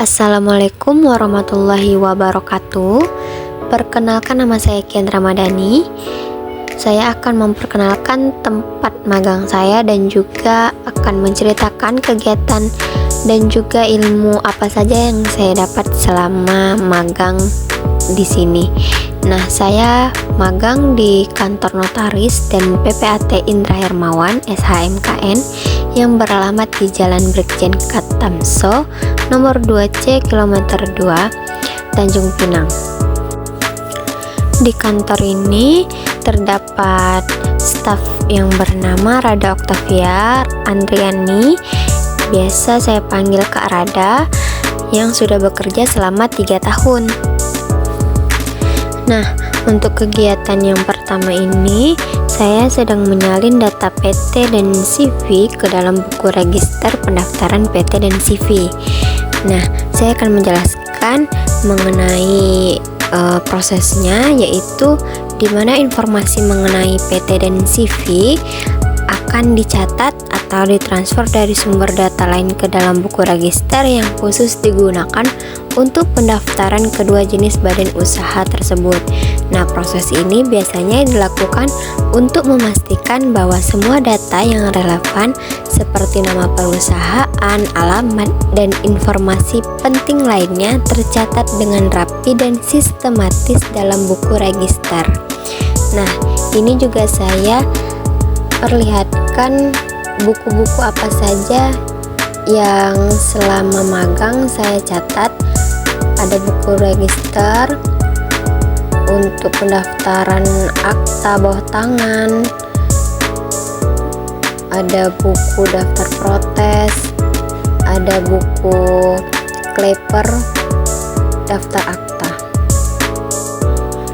Assalamualaikum warahmatullahi wabarakatuh. Perkenalkan, nama saya Kian Ramadhani. Saya akan memperkenalkan tempat magang saya dan juga akan menceritakan kegiatan dan juga ilmu apa saja yang saya dapat selama magang di sini. Nah, saya magang di kantor notaris dan PPAT Indra Hermawan SHMKN yang beralamat di Jalan Brigjen Katamso nomor 2C kilometer 2 Tanjung Pinang. Di kantor ini terdapat staf yang bernama Rada Oktavia Andriani, biasa saya panggil Kak Rada, yang sudah bekerja selama 3 tahun. Nah, untuk kegiatan yang pertama ini, saya sedang menyalin data PT dan CV ke dalam buku register pendaftaran PT dan CV. Nah, saya akan menjelaskan mengenai prosesnya, yaitu di mana informasi mengenai PT dan CV akan dicatat atau ditransfer dari sumber data lain ke dalam buku register yang khusus digunakan untuk pendaftaran kedua jenis badan usaha tersebut. Nah, proses ini biasanya dilakukan untuk memastikan bahwa semua data yang relevan seperti nama perusahaan, alamat, dan informasi penting lainnya tercatat dengan rapi dan sistematis dalam buku register. Nah, ini juga saya perlihatkan buku-buku apa saja yang selama magang saya catat. Ada buku register untuk pendaftaran akta bawah tangan, ada buku daftar protes, ada buku kleper daftar akta.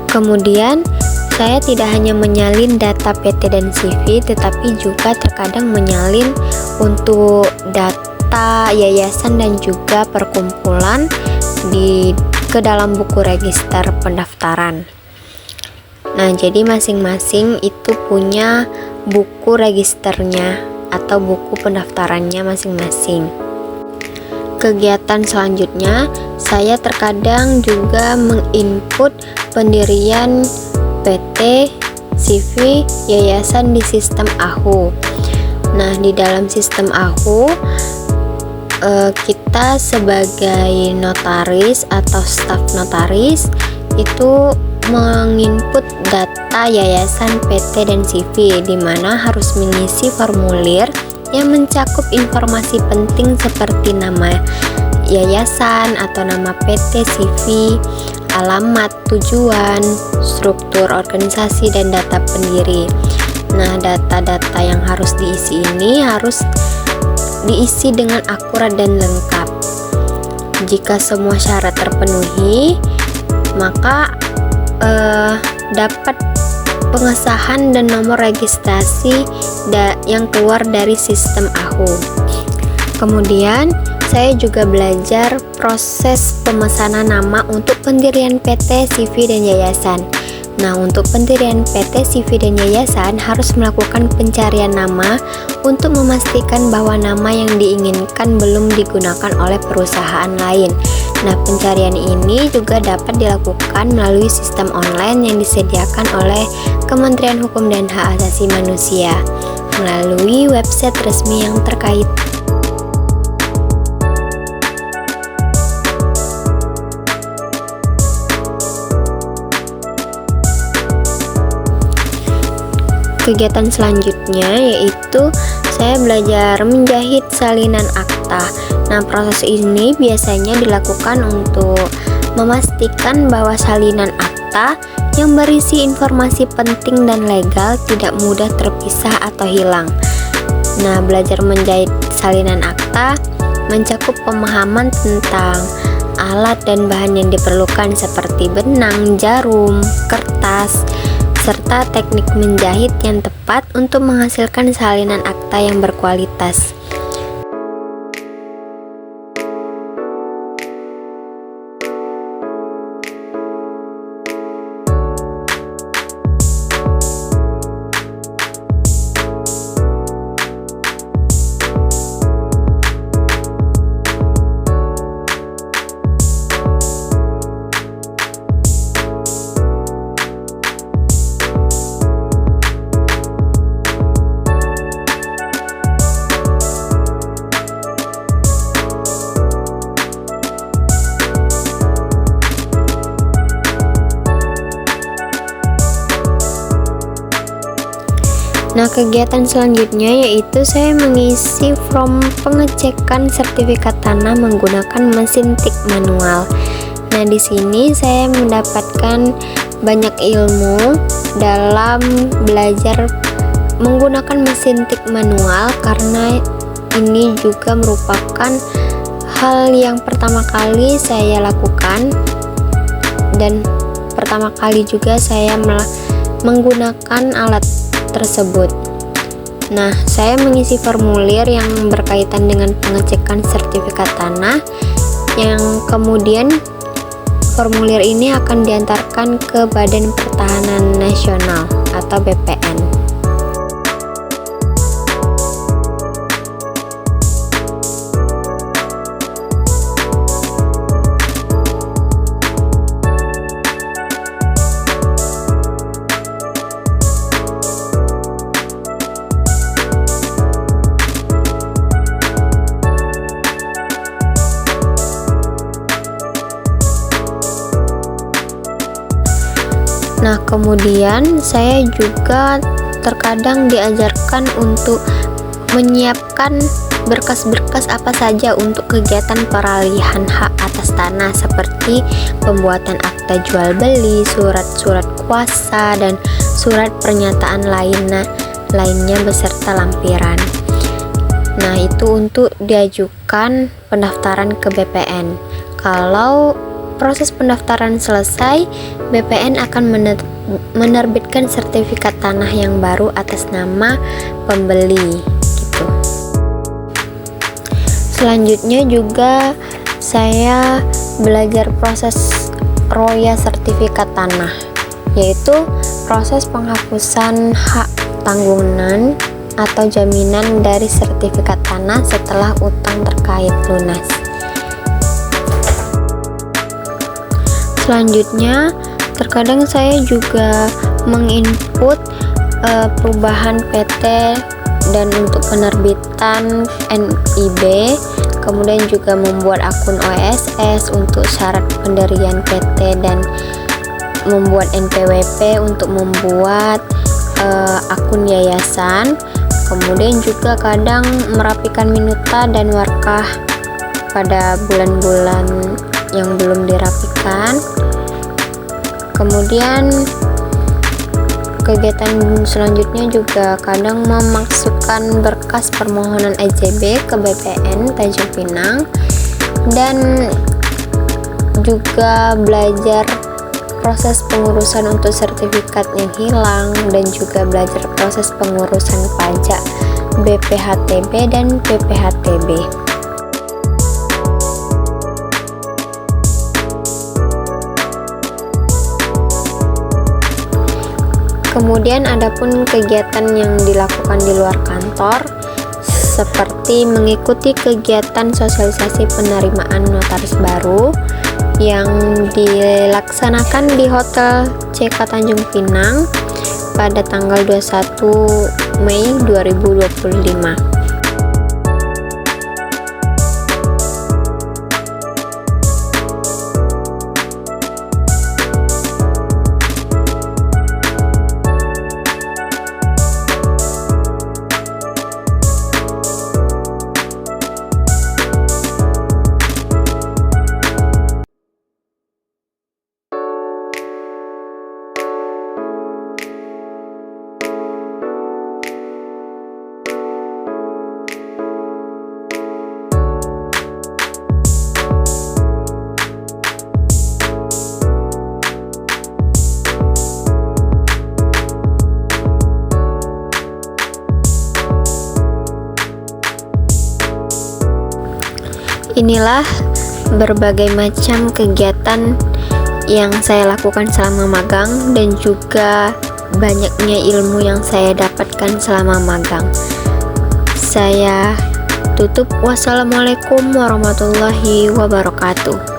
Kemudian saya tidak hanya menyalin data PT dan CV, tetapi juga terkadang menyalin untuk data yayasan dan juga perkumpulan ke dalam buku register pendaftaran. Nah, jadi masing-masing itu punya buku registernya atau buku pendaftarannya masing-masing. Kegiatan selanjutnya, saya terkadang juga menginput pendirian PT, CV, yayasan di sistem AHU. Nah, di dalam sistem AHU kita sebagai notaris atau staf notaris itu menginput data yayasan, PT, dan CV, di mana harus mengisi formulir yang mencakup informasi penting seperti nama yayasan atau nama PT, CV, alamat, tujuan, struktur organisasi, dan data pendiri. Nah, data-data yang harus diisi ini harus diisi dengan akurat dan lengkap. Jika semua syarat terpenuhi, maka dapat pengesahan dan nomor registrasi yang keluar dari sistem AHU. Kemudian saya juga belajar proses pemesanan nama untuk pendirian PT, CV, dan yayasan. Nah, untuk pendirian PT, CV, dan yayasan harus melakukan pencarian nama untuk memastikan bahwa nama yang diinginkan belum digunakan oleh perusahaan lain. Nah, pencarian ini juga dapat dilakukan melalui sistem online yang disediakan oleh Kementerian Hukum dan Hak Asasi Manusia melalui website resmi yang terkait. Kegiatan selanjutnya yaitu saya belajar menjahit salinan akta. Nah, proses ini biasanya dilakukan untuk memastikan bahwa salinan akta yang berisi informasi penting dan legal tidak mudah terpisah atau hilang. Nah, belajar menjahit salinan akta mencakup pemahaman tentang alat dan bahan yang diperlukan seperti benang, jarum, kertas, serta teknik menjahit yang tepat untuk menghasilkan salinan akta yang berkualitas. Nah, kegiatan selanjutnya yaitu saya mengisi form pengecekan sertifikat tanah menggunakan mesin tik manual. Nah, di sini saya mendapatkan banyak ilmu dalam belajar menggunakan mesin tik manual, karena ini juga merupakan hal yang pertama kali saya lakukan dan pertama kali juga saya menggunakan alat tersebut. Nah, saya mengisi formulir yang berkaitan dengan pengecekan sertifikat tanah, yang kemudian formulir ini akan diantarkan ke Badan Pertanahan Nasional atau BPN. Nah, kemudian saya juga terkadang diajarkan untuk menyiapkan berkas-berkas apa saja untuk kegiatan peralihan hak atas tanah, seperti pembuatan akta jual beli, surat-surat kuasa, dan surat pernyataan lainnya beserta lampiran. Nah, itu untuk diajukan pendaftaran ke BPN. Kalau proses pendaftaran selesai, BPN akan menerbitkan sertifikat tanah yang baru atas nama pembeli gitu. Selanjutnya juga saya belajar proses ROYA sertifikat tanah, yaitu proses penghapusan hak tanggungan atau jaminan dari sertifikat tanah setelah utang terkait lunas. Selanjutnya, terkadang saya juga menginput perubahan PT dan untuk penerbitan NIB, kemudian juga membuat akun OSS untuk syarat pendirian PT dan membuat NPWP untuk membuat akun yayasan, kemudian juga kadang merapikan minuta dan warkah pada bulan-bulan yang belum dirapikan. Kemudian kegiatan selanjutnya juga kadang memasukkan berkas permohonan EJB ke BPN Tanjung Pinang, dan juga belajar proses pengurusan untuk sertifikat yang hilang, dan juga belajar proses pengurusan pajak BPHTB dan PPHTB. Kemudian adapun kegiatan yang dilakukan di luar kantor, seperti mengikuti kegiatan sosialisasi penerimaan notaris baru yang dilaksanakan di Hotel CK Tanjung Pinang pada tanggal 21 Mei 2025. Inilah berbagai macam kegiatan yang saya lakukan selama magang, dan juga banyaknya ilmu yang saya dapatkan selama magang. Saya tutup. Wassalamualaikum warahmatullahi wabarakatuh.